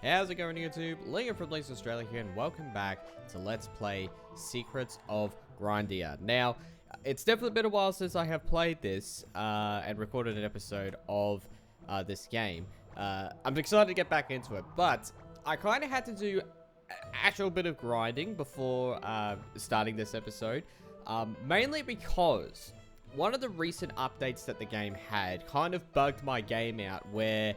How's it going, YouTube? Linger from Links Australia here, and welcome back to Let's Play Secrets of Grindea. Now, it's definitely been a while since I have played this and recorded an episode of this game. I'm excited to get back into it, but I kind of had to do an actual bit of grinding before starting this episode, mainly because one of the recent updates that the game had kind of bugged my game out where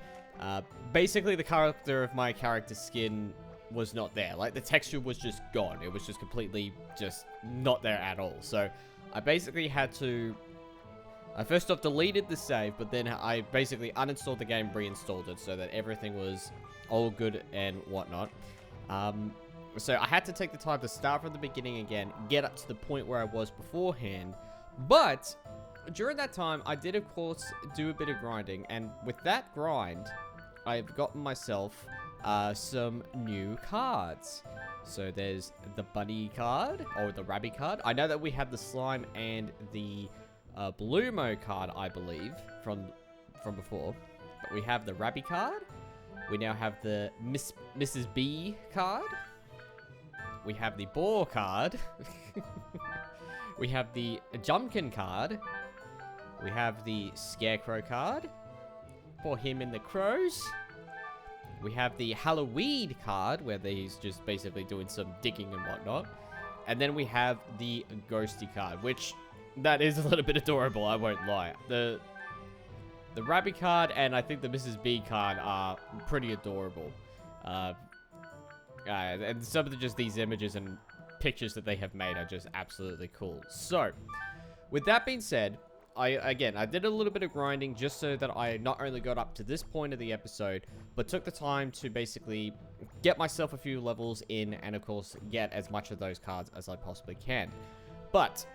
basically the character of my character's skin was not there. Like, the texture was just gone. It was just completely just not there at all. So I basically had to... I first off deleted the save, but then I basically uninstalled the game, reinstalled it so that everything was all good and whatnot. So I had to take the time to start from the beginning again, get up to the point where I was beforehand. But during that time, I did, of course, do a bit of grinding. And with that grind, I've gotten myself some new cards. So there's the bunny card, or the rabbit card. I know that we have the slime and the Bloomo card, I believe, from before. But we have the rabbit card. We now have the Mrs. B card. We have the boar card. We have the Jumpkin card. We have the Scarecrow card. For him and the crows. We have the Halloween card, where he's just basically doing some digging and whatnot. And then we have the Ghosty card, which, that is a little bit adorable, I won't lie. The Rabbit card and I think the Mrs. B card are pretty adorable. And some of just these images and pictures that they have made are just absolutely cool. So, with that being said, I did a little bit of grinding just so that I not only got up to this point of the episode, but took the time to basically get myself a few levels in and, of course, get as much of those cards as I possibly can. But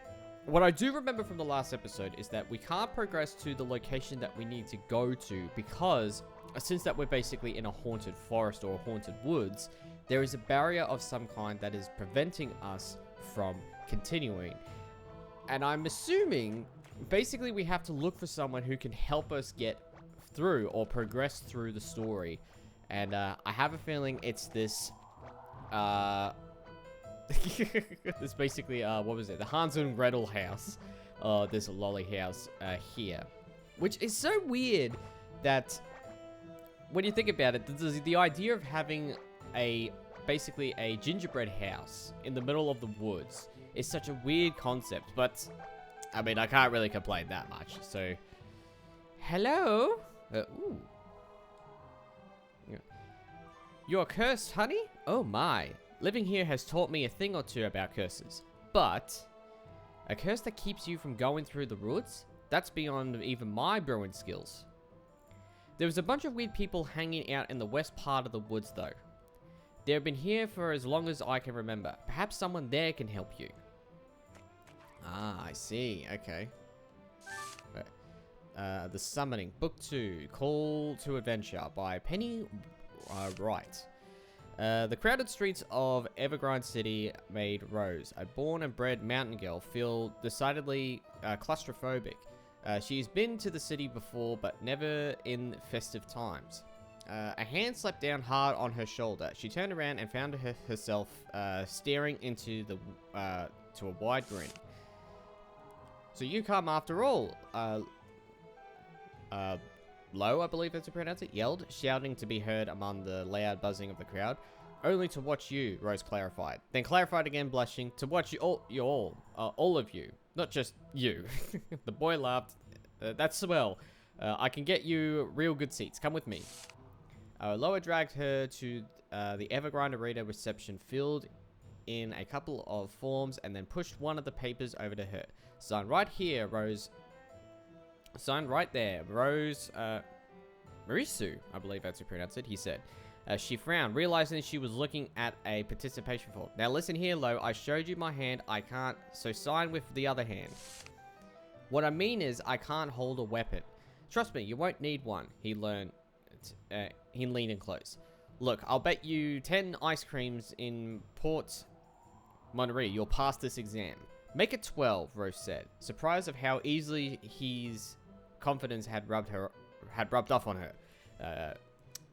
what I do remember from the last episode is that we can't progress to the location that we need to go to because since that we're basically in a haunted forest or haunted woods, there is a barrier of some kind that is preventing us from continuing. And I'm assuming basically we have to look for someone who can help us get through or progress through the story. And I have a feeling it's this this basically what was it, the Hansel and Gretel house, this lolly house here, which is so weird that when you think about it, the idea of having basically a gingerbread house in the middle of the woods is such a weird concept, but I mean, I can't really complain that much. So, hello? Ooh. You're cursed, honey? Oh my. Living here has taught me a thing or two about curses. But a curse that keeps you from going through the woods? That's beyond even my brewing skills. There was a bunch of weird people hanging out in the west part of the woods, though. They've been here for as long as I can remember. Perhaps someone there can help you. Ah, I see. Okay. The Summoning, Book 2, Call to Adventure by Penny Wright. The crowded streets of Evergrande City made Rose, a born and bred mountain girl, feel decidedly claustrophobic. She's been to the city before, but never in festive times. A hand slapped down hard on her shoulder. She turned around and found herself staring into to a wide grin. So you come after all, Low, I believe that's how you pronounce it, yelled, shouting to be heard among the loud buzzing of the crowd. Only to watch you, Rose clarified. Then clarified again, blushing, to watch you all of you, not just you. The boy laughed. That's swell. I can get you real good seats. Come with me. Loa dragged her to the Evergrande Arena reception, filled in a couple of forms, and then pushed one of the papers over to her. Sign right here, Rose. Sign right there, Rose. Marisu, I believe that's how you pronounce it, he said. She frowned, realizing she was looking at a participation form. Now listen here, Lo, I showed you my hand, I can't, so sign with the other hand. What I mean is, I can't hold a weapon. Trust me, you won't need one, he leaned in close. Look, I'll bet you 10 ice creams in Port Monterey you'll pass this exam. Make it 12, Rose said, surprised of how easily his confidence had rubbed off on her.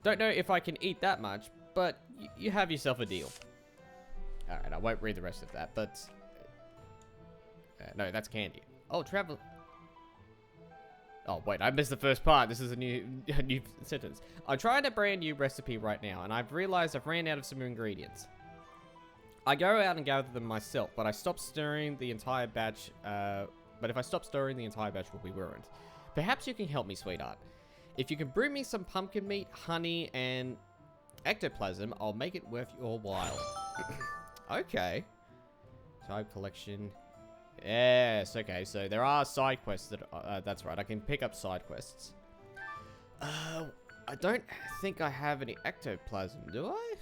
Don't know if I can eat that much, but you have yourself a deal. Alright, I won't read the rest of that, but... no, that's candy. Oh, travel... Oh, wait, I missed the first part. This is a new sentence. I'm trying a brand new recipe right now, and I've realized I've ran out of some ingredients. I go out and gather them myself, but I stop stirring the entire batch, but if I stop stirring, the entire batch will be ruined. Perhaps you can help me, sweetheart. If you can brew me some pumpkin meat, honey, and ectoplasm, I'll make it worth your while. Okay. Type collection... Yes, okay, so there are side quests that, that's right, I can pick up side quests. I don't think I have any ectoplasm, do I?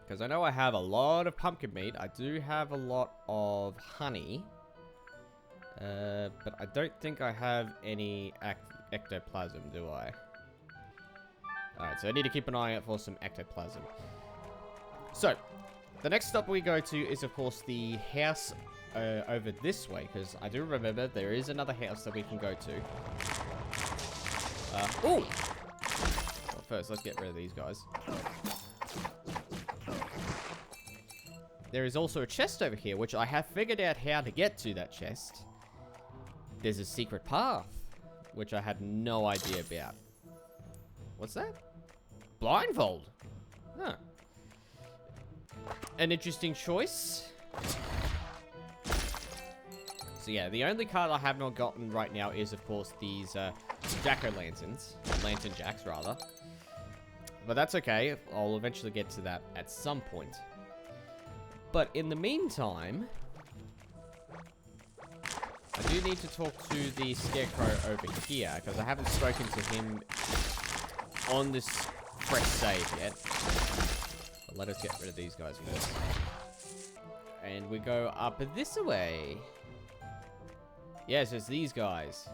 Because I know I have a lot of pumpkin meat, I do have a lot of honey. But I don't think I have any ectoplasm, do I? Alright, so I need to keep an eye out for some ectoplasm. So, the next stop we go to is, of course, the house... over this way, because I do remember there is another house that we can go to. Well, first, let's get rid of these guys. There is also a chest over here, which I have figured out how to get to that chest. There's a secret path, which I had no idea about. What's that? Blindfold. Huh. An interesting choice. So yeah, the only card I have not gotten right now is, of course, these jack-o'-lanterns. Lantern jacks, rather. But that's okay. I'll eventually get to that at some point. But in the meantime, I do need to talk to the Scarecrow over here, because I haven't spoken to him on this fresh save yet. But let us get rid of these guys first. And we go up this way. Yes, it's these guys.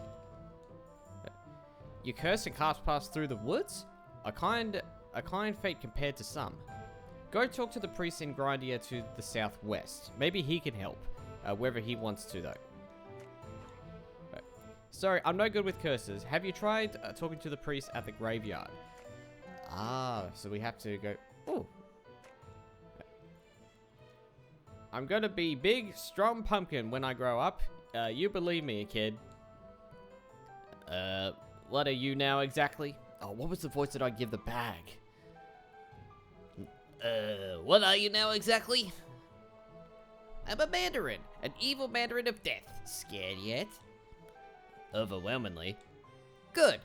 You curse and cast pass through the woods? A kind fate compared to some. Go talk to the priest in Grindea to the southwest. Maybe he can help, wherever he wants to, though. Sorry, I'm no good with curses. Have you tried talking to the priest at the graveyard? Ah, so we have to go... Ooh. I'm gonna be big, strong pumpkin when I grow up. You believe me, kid. What are you now exactly? Oh, what was the voice that I give the bag? What are you now exactly? I'm a Mandarin, an evil Mandarin of death. Scared yet? Overwhelmingly. Good.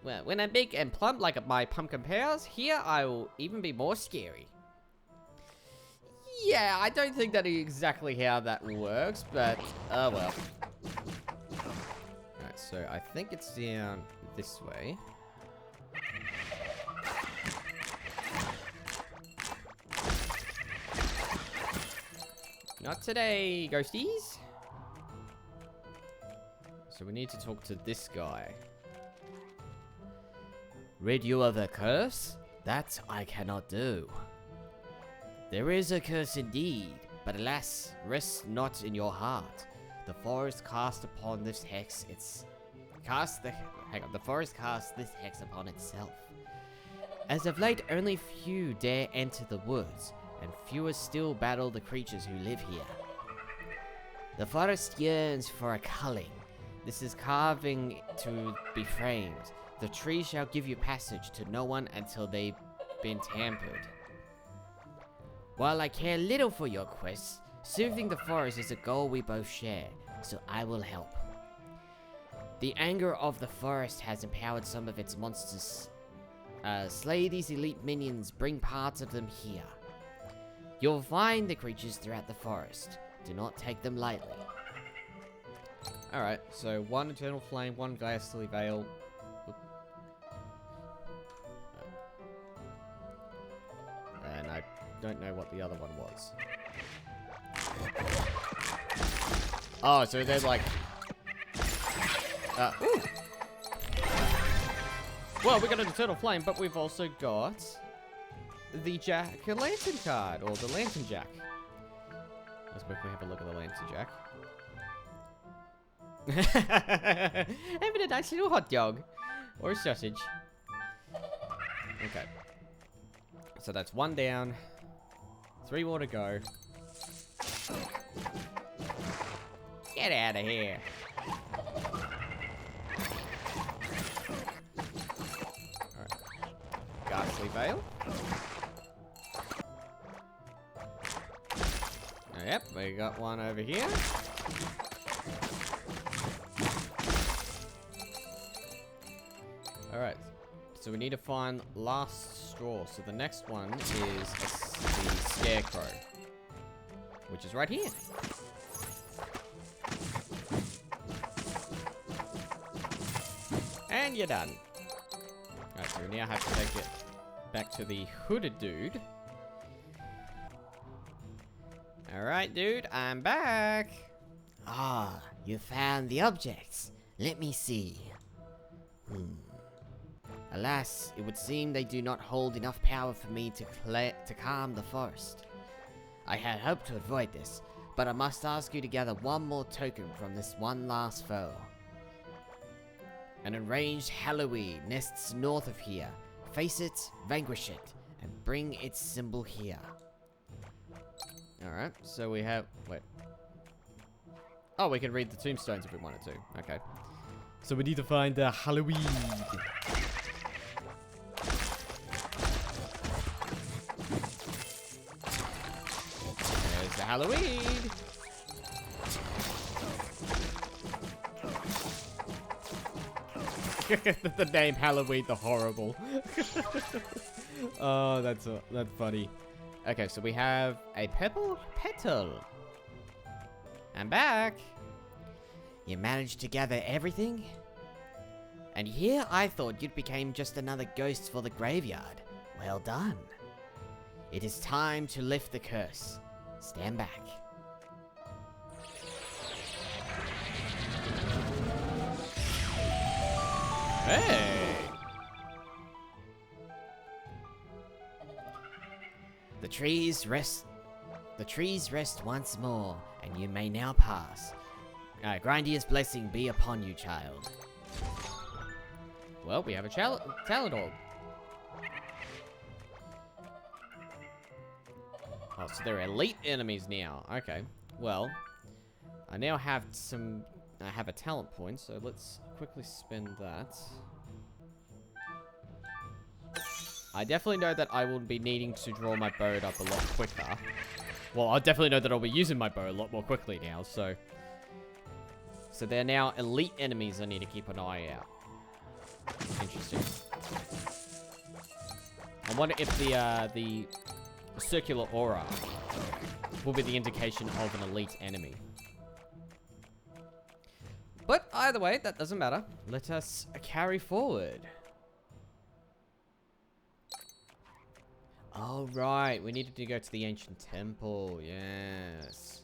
Well, when I'm big and plump like my pumpkin pals, here I will even be more scary. Yeah, I don't think that is exactly how that works, but, oh well. Alright, so I think it's down this way. Not today, ghosties. So we need to talk to this guy. Rid you of a curse? That I cannot do. There is a curse indeed, but alas, rest not in your heart. The forest cast upon this hex, the forest casts this hex upon itself. As of late, only few dare enter the woods, and fewer still battle the creatures who live here. The forest yearns for a culling. This is carving to be framed. The tree shall give you passage to no one until they've been tampered. While I care little for your quests, soothing the forest is a goal we both share, so I will help. The anger of the forest has empowered some of its monsters. Slay these elite minions, bring parts of them here. You'll find the creatures throughout the forest. Do not take them lightly. Alright, so one Eternal Flame, one Ghastly Veil. And I don't know what the other one was. Oh, so they're like... ooh. Well, we got an Eternal Flame, but we've also got the Jack-o'-lantern card, or the Lantern Jack. Let's quickly have a look at the Lantern Jack. Having a nice little hot dog. Or a sausage. Okay. So that's 1 down. 3 more to go. Get out of here. Alright. Ghastly Veil. Yep, we got one over here. Alright. So we need to find last straw. So the next one is the Scarecrow. Which is right here. And you're done. Alright, so we now have to take it back to the hooded dude. Alright, dude, I'm back. Ah, you found the objects. Let me see. Alas, it would seem they do not hold enough power for me to calm the forest. I had hoped to avoid this, but I must ask you to gather one more token from this one last foe. An enraged Halloween nests north of here. Face it, vanquish it, and bring its symbol here. Alright, so we have... Wait. Oh, we can read the tombstones if we wanted to. Okay. So we need to find Halloween. There's the Halloween. The name Halloween, the horrible. Oh, that's funny. Okay, so we have a purple petal. I'm back. You managed to gather everything? And here I thought you'd became just another ghost for the graveyard. Well done. It is time to lift the curse. Stand back. Hey! The trees rest once more, and you may now pass. Grindea's blessing be upon you, child. Well, we have a talent orb. Oh, so they're elite enemies now. Okay. Well, I now have I have a talent point, so let's quickly spend that. I definitely know that I will be needing to draw my bow up a lot quicker. Well, I definitely know that I'll be using my bow a lot more quickly now, so... So they're now elite enemies I need to keep an eye out. Interesting. I wonder if the circular aura will be the indication of an elite enemy. But either way, that doesn't matter. Let us carry forward. Oh, right. We needed to go to the ancient temple. Yes.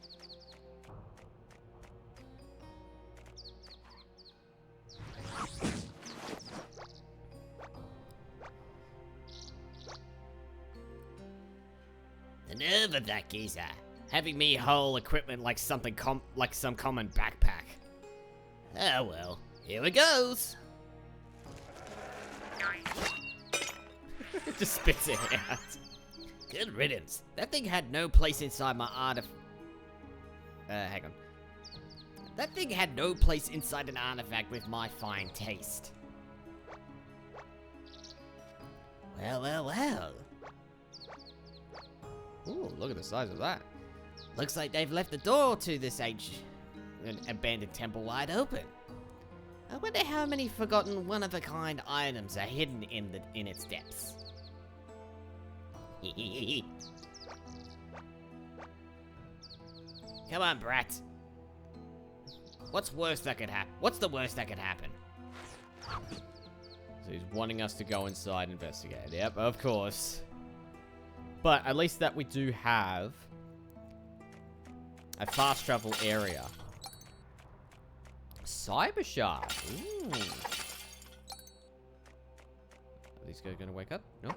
The nerve of that geezer, having me whole equipment like something like some common backpack. Oh well, here it goes. Just spits it out. Good riddance. That thing had no place inside my hang on. That thing had no place inside an artifact with my fine taste. Well, well, well. Ooh, look at the size of that. Looks like they've left the door to this abandoned temple wide open. I wonder how many forgotten one-of-a-kind items are hidden in its depths. Come on, brat. What's the worst that could happen? So he's wanting us to go inside and investigate. Yep, of course. But at least that we do have a fast travel area. Cyber Shark. Ooh. Are these guys gonna wake up? No.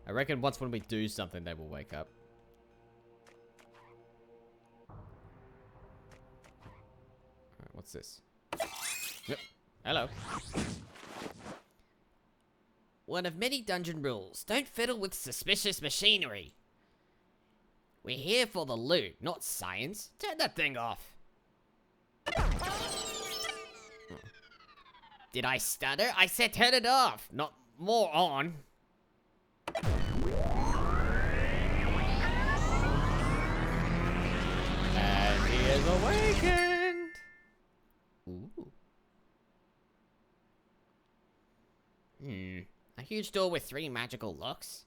I reckon once when we do something, they will wake up. Alright, what's this? Yep. Hello. One of many dungeon rules. Don't fiddle with suspicious machinery. We're here for the loot, not science. Turn that thing off. Did I stutter? I said turn it off, not more on. And he is awakened. Ooh. A huge door with 3 magical locks?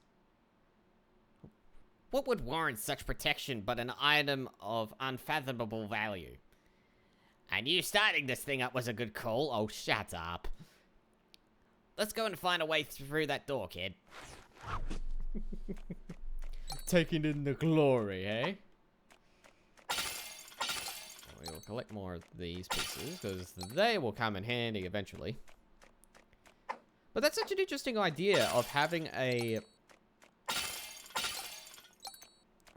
What would warrant such protection but an item of unfathomable value? I knew starting this thing up was a good call. Oh, shut up. Let's go and find a way through that door, kid. Taking in the glory, eh? We will collect more of these pieces, because they will come in handy eventually. But that's such an interesting idea of having a...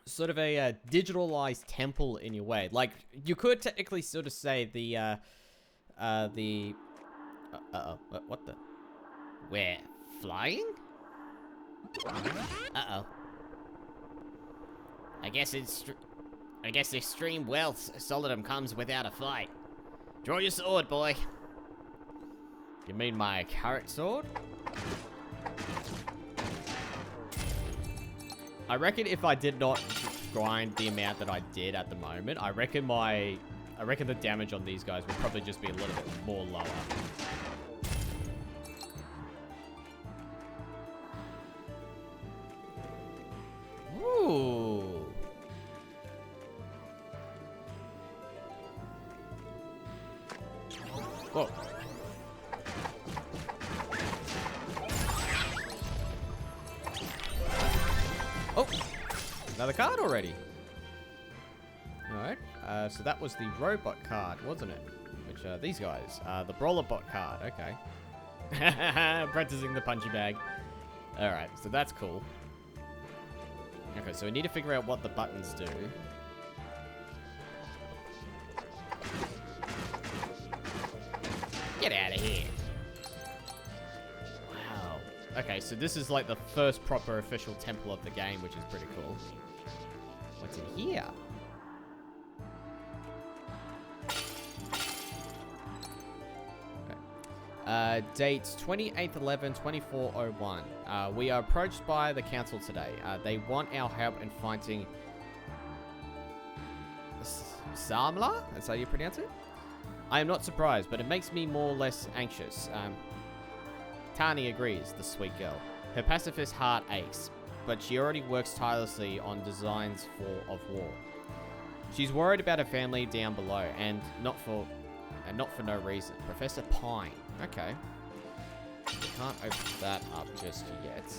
sort of a digitalized temple in your way. Like, you could technically sort of say the, what the? We're flying? Uh-oh. I guess extreme wealth solidum comes without a fight. Draw your sword, boy. You mean my carrot sword? I reckon if I did not grind the amount that I did at the moment, I reckon the damage on these guys would probably just be a little bit more lower. Ooh. Whoa. Oh, another card already. Alright, so that was the robot card, wasn't it? Which are these guys. The brawler bot card, okay. Practicing the punchy bag. Alright, so that's cool. Okay, so we need to figure out what the buttons do. Get out of here. Wow. Okay, so this is like the first proper official temple of the game, which is pretty cool. What's in here? Okay. Date 28/11/2401. We are approached by the council today. They want our help in fighting Samla? That's how you pronounce it? I am not surprised, but it makes me more or less anxious. Tani agrees, the sweet girl. Her pacifist heart aches, but she already works tirelessly on designs of war. She's worried about her family down below, and not for no reason. Professor Pine. Okay. We can't open that up just yet.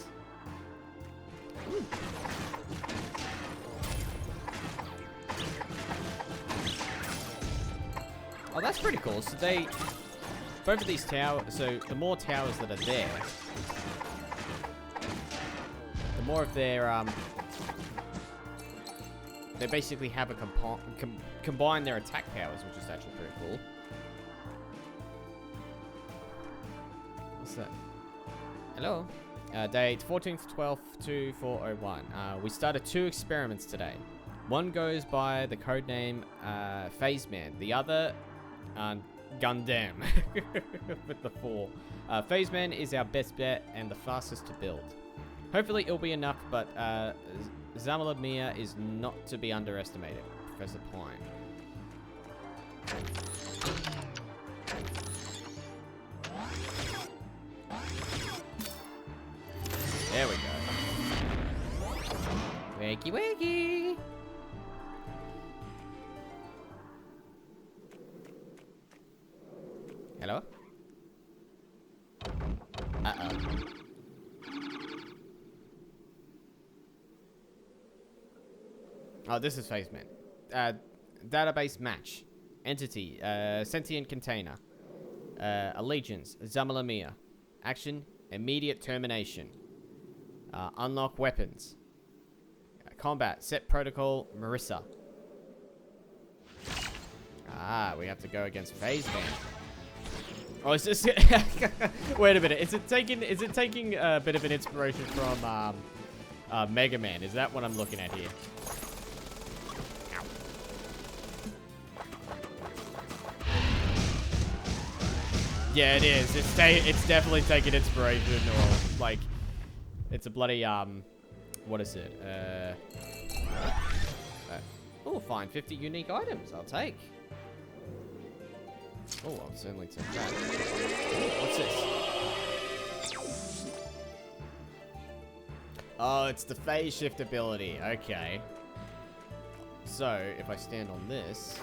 Ooh. Oh, that's pretty cool. So both of these towers, so the more towers that are there, the more of their, they basically have a combine their attack powers, which is actually pretty cool. What's that? Hello? Date 14/12/2401. We started 2 experiments today. One goes by the codename Phase Man. The other, Gundam, with the 4. Phase Man is our best bet and the fastest to build. Hopefully it'll be enough, but Zamala Mia is not to be underestimated. Professor Pine. There we go. Wakey wakey! Hello? Uh-oh. Oh, this is Phase Man. Database match. Entity. Sentient container. Allegiance. Zamalamia. Action. Immediate termination. Unlock weapons. Combat. Set protocol. Marissa. Ah, we have to go against Phase Man. Oh, is this... Wait a minute. Is it taking a bit of an inspiration from Mega Man? Is that what I'm looking at here? Ow. Yeah, it is. It's definitely taking inspiration, or like, it's a bloody what is it? Oh, fine. 50 unique items. I'll take. Oh, I'll certainly take that. What's this? Oh, it's the phase shift ability. Okay. So, if I stand on this...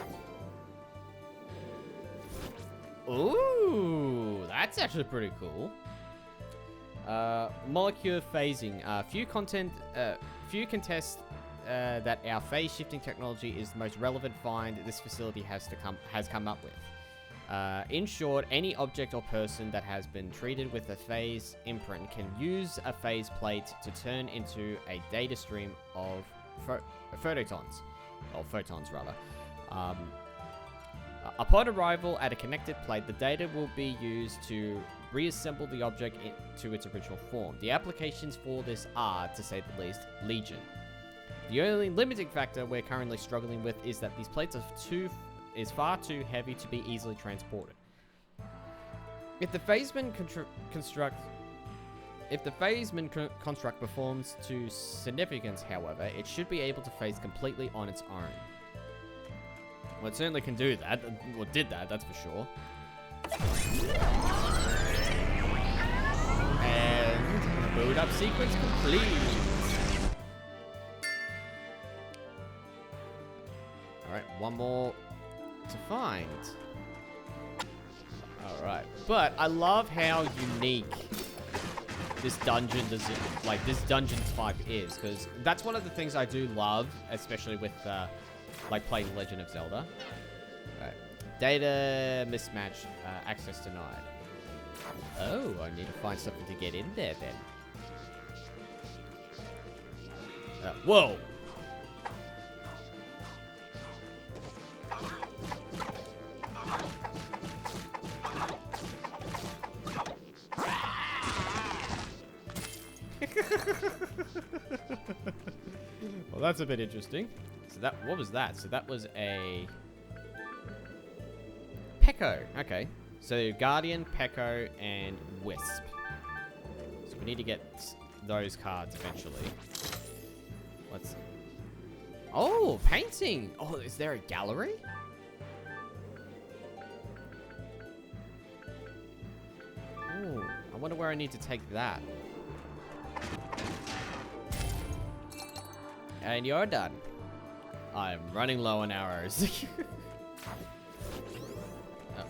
Ooh, that's actually pretty cool. Molecular phasing. Few contest that our phase shifting technology is the most relevant find this facility has come up with. In short, any object or person that has been treated with a phase imprint can use a phase plate to turn into a data stream of photons, or photons rather. Upon arrival at a connected plate, the data will be used to reassemble the object to its original form. The applications for this are, to say the least, legion. The only limiting factor we're currently struggling with is that these plates is far too heavy to be easily transported. If the phasman construct performs to significance, however, it should be able to phase completely on its own. Well, it certainly can do that. Well, did that, that's for sure. And build up sequence complete. Alright, one more to find. Alright, but I love how unique this dungeon this dungeon type is, because that's one of the things I do love, especially with like playing Legend of Zelda. Right. Data mismatch, access denied. Oh, I need to find something to get in there then. Whoa! Well, that's a bit interesting. So what was that? So that was a Pecco. Okay. So Guardian, Pecco, and Wisp. So we need to get those cards eventually. Let's... Oh, painting! Oh, is there a gallery? Oh, I wonder where I need to take that. And you're done. I'm running low on arrows.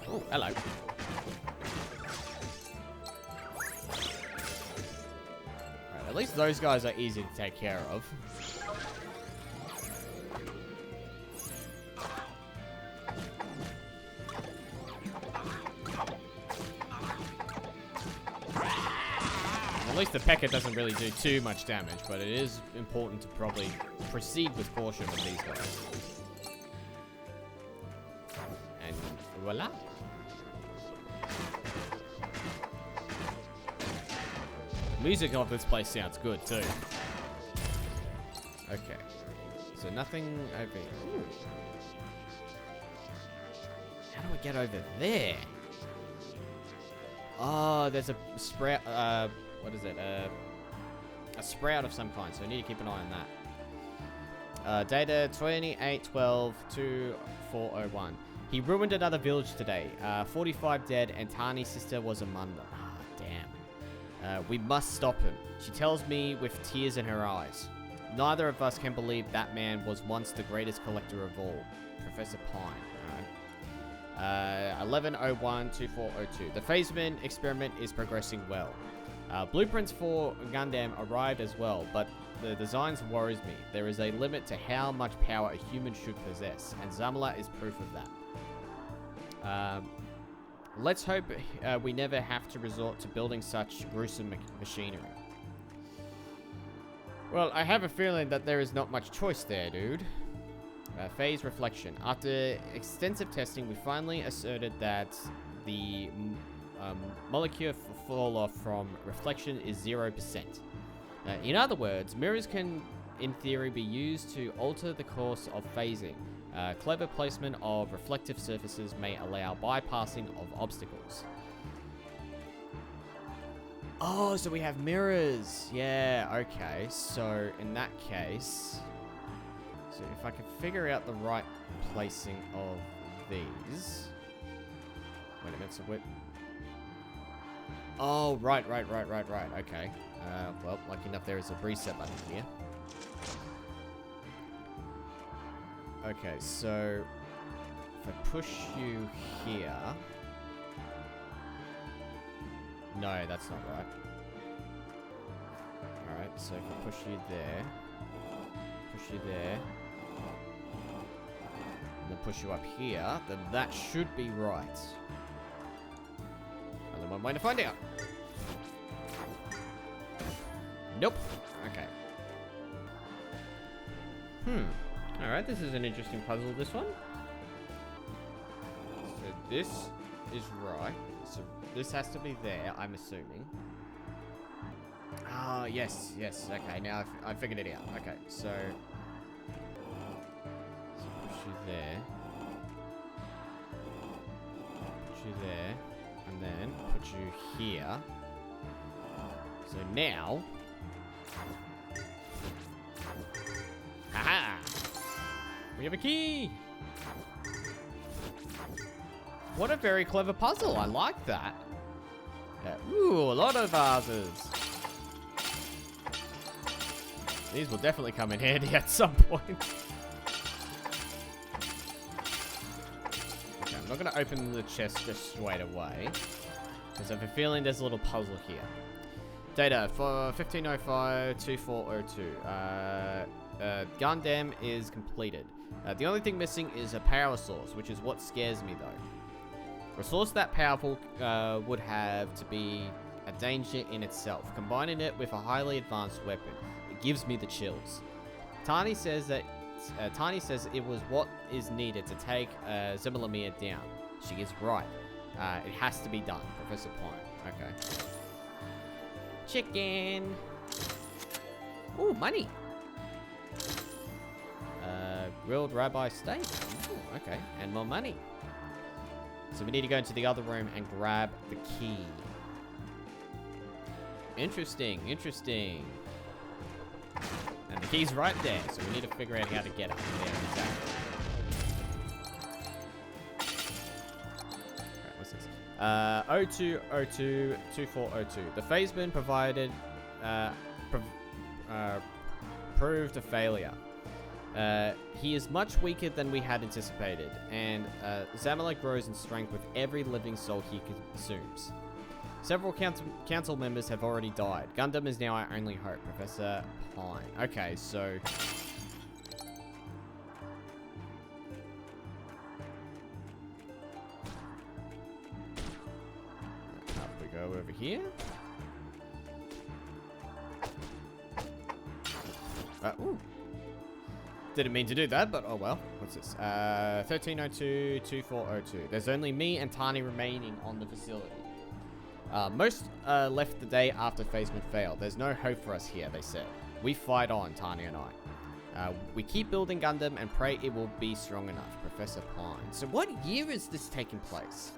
Oh, hello. Alright, at least those guys are easy to take care of. At least the P.E.K.K.A doesn't really do too much damage, but it is important to probably proceed with caution with these guys. And voila. Music of this place sounds good too. Okay. So nothing over here. Ooh. How do I get over there? Oh, there's a sprout. What is it? A sprout of some kind, so I need to keep an eye on that. Data 28122401. He ruined another village today. 45 dead, and Tani's sister was among them. Ah, damn. We must stop him. She tells me with tears in her eyes. Neither of us can believe that man was once the greatest collector of all. Professor Pine. 11012402. The Phaseman experiment is progressing well. Blueprints for Gundam arrived as well, but the designs worries me. There is a limit to how much power a human should possess, and Zamala is proof of that. Let's hope we never have to resort to building such gruesome machinery. Well, I have a feeling that there is not much choice there, dude. Phase reflection. After extensive testing, we finally asserted that the molecular fall off from reflection is 0%. In other words, mirrors can, in theory, be used to alter the course of phasing. Clever placement of reflective surfaces may allow bypassing of obstacles. Oh, so we have mirrors. Yeah, okay. So, in that case... So, if I can figure out the right placing of these... Wait a minute, so what... Oh, right. Okay. Well, lucky enough there is a reset button here. Okay, so... If I push you here... No, that's not right. Alright, so if I push you there... Push you there... And then push you up here, then that should be right. Only one way to find out. Nope. Okay. Alright, this is an interesting puzzle, this one. So this is right. So this has to be there, I'm assuming. Ah, yes. Okay, now I figured it out. Okay, so push you there. Put you there. And then put you here. So now... Haha! We have a key! What a very clever puzzle. I like that. Yeah. Ooh, a lot of vases. These will definitely come in handy at some point. Okay, I'm not going to open the chest just straight away, because I have a feeling there's a little puzzle here. Data for 1505-2402. Gundam is completed. The only thing missing is a power source, which is what scares me though. A source that powerful would have to be a danger in itself. Combining it with a highly advanced weapon, it gives me the chills. Tani says it was what is needed to take Zemilamia down. She is right. It has to be done, Professor Pine. Okay. Chicken. Ooh, money. Grilled rabbi steak. Ooh, okay, and more money. So we need to go into the other room and grab the key. Interesting. And the key's right there, so we need to figure out how to get it. Yeah, exactly. Alright, what's this? 0202-2402. The phaseman provided proved a failure. He is much weaker than we had anticipated, and Zamala grows in strength with every living soul he consumes. Several council members have already died. Gundam is now our only hope, Professor Pine. Okay, so... Up we go over here. Ooh. Didn't mean to do that, but oh well. What's this? 1302-2402. There's only me and Tani remaining on the facility. Most left the day after Phaseman failed. There's no hope for us here, they said. We fight on, Tani and I. We keep building Gundam and pray it will be strong enough, Professor Pine. So what year is this taking place?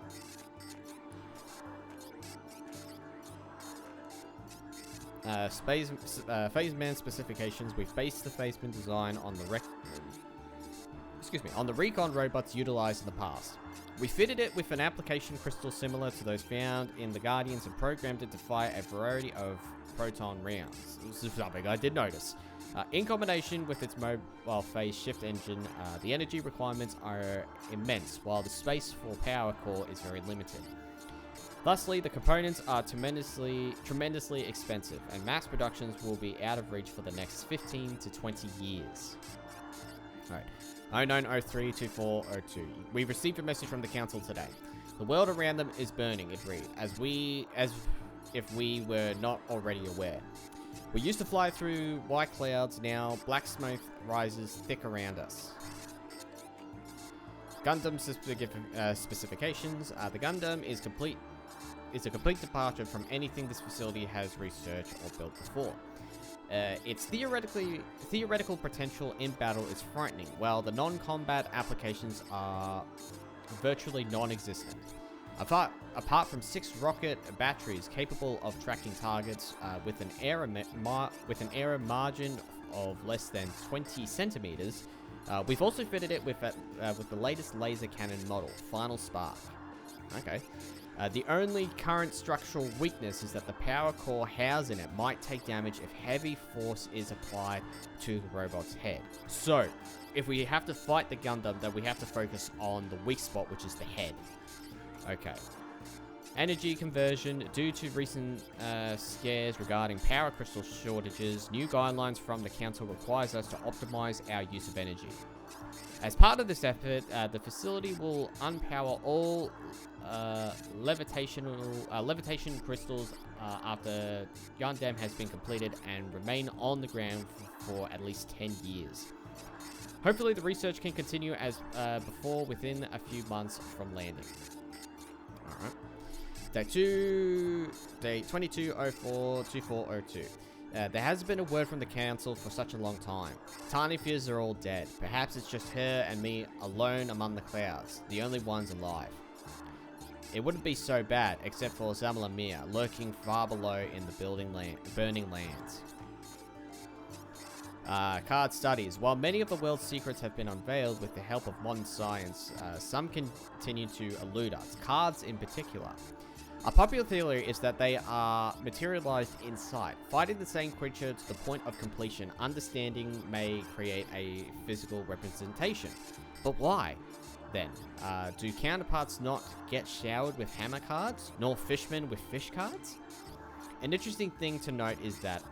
Phaseman specifications. We've based the Phaseman design on the recon robots utilized in the past. We fitted it with an application crystal similar to those found in the Guardians and programmed it to fire a variety of proton rounds. This is something I did notice. In combination with its mobile phase shift engine, the energy requirements are immense, while the space for power core is very limited. Thusly, the components are tremendously expensive, and mass productions will be out of reach for the next 15 to 20 years. Alright. 0903-2402. We received a message from the council today. The world around them is burning, it read, as if we were not already aware. We used to fly through white clouds, now black smoke rises thick around us. Gundam specifications. The Gundam is is a complete departure from anything this facility has researched or built before. Its theoretical potential in battle is frightening, while the non-combat applications are virtually non-existent. Apart from 6 rocket batteries capable of tracking targets with an error margin of less than 20 centimeters, we've also fitted it with the latest laser cannon model, Final Spark. Okay. The only current structural weakness is that the power core housed in it might take damage if heavy force is applied to the robot's head. So, if we have to fight the Gundam, then we have to focus on the weak spot, which is the head. Okay. Energy conversion. Due to recent scares regarding power crystal shortages, new guidelines from the council requires us to optimize our use of energy. As part of this effort, the facility will unpower all levitation crystals after Gundam has been completed and remain on the ground for at least 10 years. Hopefully the research can continue as before within a few months from landing. Alright. Day 2204-2402. There has been a word from the council for such a long time. Tiny fears are all dead. Perhaps it's just her and me alone among the clouds, the only ones alive. It wouldn't be so bad, except for Zamalamir, lurking far below in the burning lands. Card studies. While many of the world's secrets have been unveiled with the help of modern science, some continue to elude us, cards in particular. A popular theory is that they are materialized in sight. Fighting the same creature to the point of completion, understanding may create a physical representation. But why, then? Do counterparts not get showered with hammer cards, nor fishmen with fish cards? An interesting thing to note is that,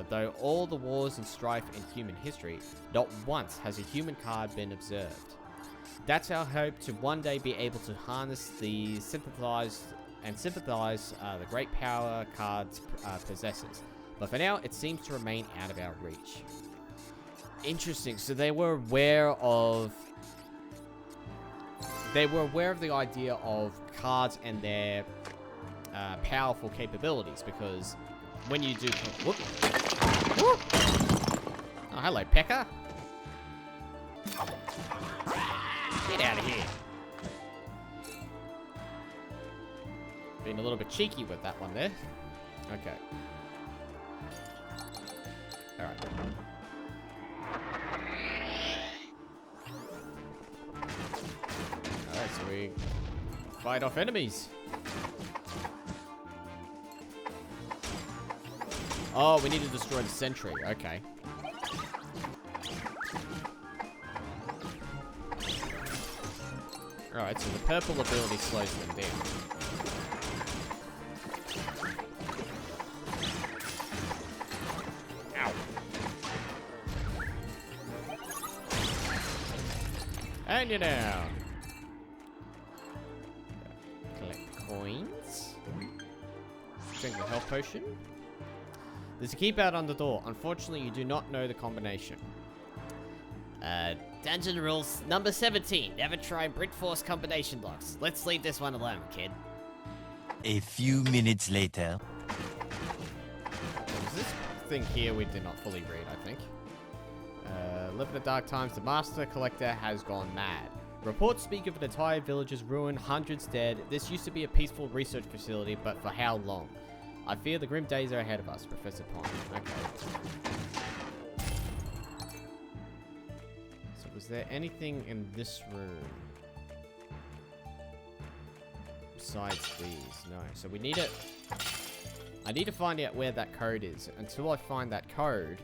though all the wars and strife in human history, not once has a human card been observed. That's our hope, to one day be able to harness the sympathize the great power cards possesses. But for now, it seems to remain out of our reach. Interesting. So they were aware of the idea of cards and their powerful capabilities, because when you do... Whoop. Whoop. Oh, hello, Pecker. Get out of here. Being a little bit cheeky with that one there. Okay. Alright. Alright, so we fight off enemies. Oh, we need to destroy the sentry. Okay. Alright, so the purple ability slows them down. Ow. And you're down. Collect coins. Drink the health potion. There's a keypad on the door. Unfortunately, you do not know the combination. Dungeon rules number 17. Never try Brute Force combination locks. Let's leave this one alone, kid. A few minutes later. There's this thing here we did not fully read, I think. Live in the dark times, the Master Collector has gone mad. Reports speak of an entire village's ruined, hundreds dead. This used to be a peaceful research facility, but for how long? I fear the grim days are ahead of us, Professor Pond. Okay. So was there anything in this room besides these? No. So we need it. I need to find out where that code is. Until I find that code,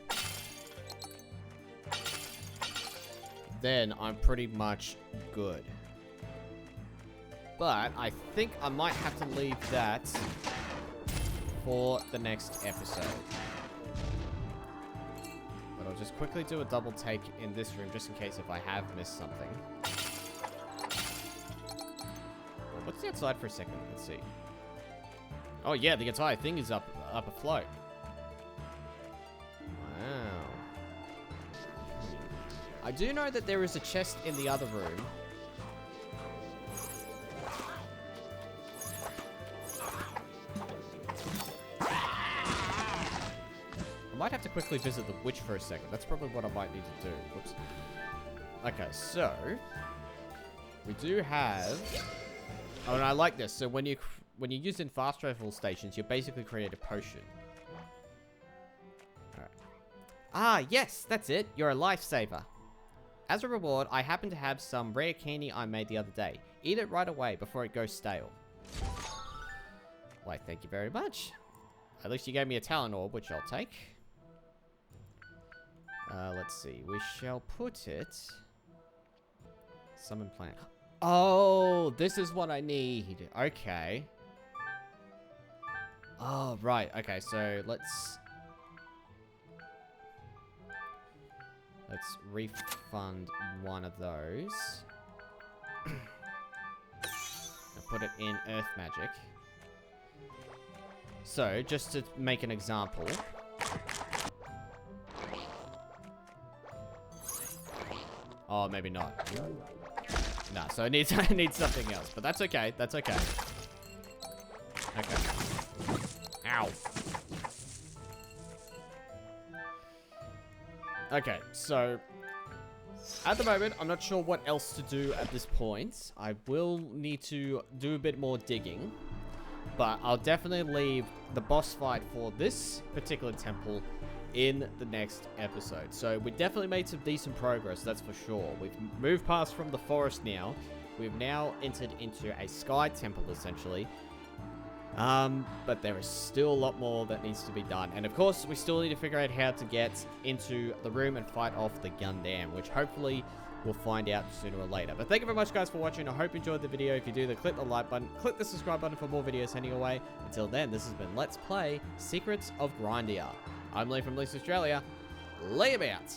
then I'm pretty much good. But I think I might have to leave that for the next episode. But I'll just quickly do a double take in this room just in case if I have missed something. What's the outside for a second? Let's see. Oh yeah, the entire thing is up afloat. Wow. I do know that there is a chest in the other room. might have to quickly visit the witch for a second. That's probably what I might need to do. Whoops. Okay, so we do have. Oh, and I like this. So when you're using fast travel stations, you basically create a potion. All right. Ah, yes, that's it. You're a lifesaver. As a reward, I happen to have some rare candy I made the other day. Eat it right away before it goes stale. Why, thank you very much. At least you gave me a talent orb, which I'll take. Let's see. We shall put it. Summon plant. Oh, this is what I need. Okay. Oh, right. Okay, so let's refund one of those. And put it in Earth Magic. So, just to make an example. Oh, maybe not. Nah, so it needs something else, but that's okay. That's okay. Okay. Ow. Okay, so at the moment, I'm not sure what else to do at this point. I will need to do a bit more digging, but I'll definitely leave the boss fight for this particular temple in the next episode. So we definitely made some decent progress, that's for sure. We've moved past from the forest now. We've now entered into a sky temple, essentially. But there is still a lot more that needs to be done. And of course, we still need to figure out how to get into the room and fight off the Grindea, which hopefully we'll find out sooner or later. But thank you very much, guys, for watching. I hope you enjoyed the video. If you do, then click the like button, click the subscribe button for more videos heading away. Until then, this has been Let's Play Secrets of Grindea. I'm Lee from Leeds, Australia. Lay 'em out.